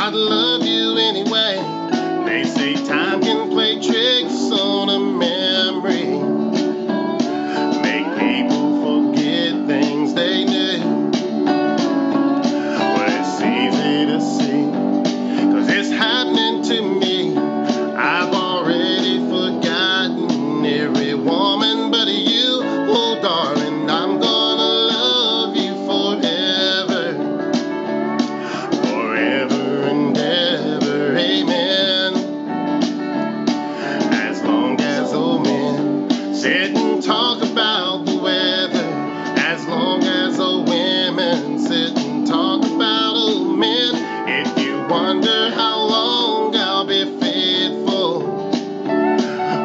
I'd love you anyway. They say time can play tricks on a memory, make people forget things they knew. Well, it's easy to see, 'cause it's happening to me. I've already forgotten every woman but you. Oh, darling, I'm gonna love you forever, forever and ever, amen. As long as old men sit and talk about the weather, as long as old women sit and talk about old men, if you wonder how long I'll be faithful,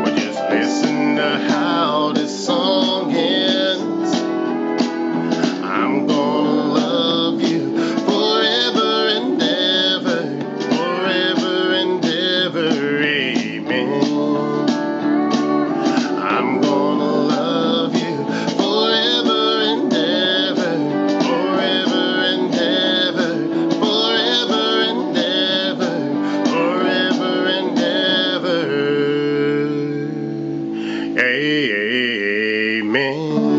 well, just listen to how this song ends. I'm gonna love you forever and ever, forever and ever, amen. I'm gonna love you forever and ever, forever and ever, forever and ever, forever and ever, amen.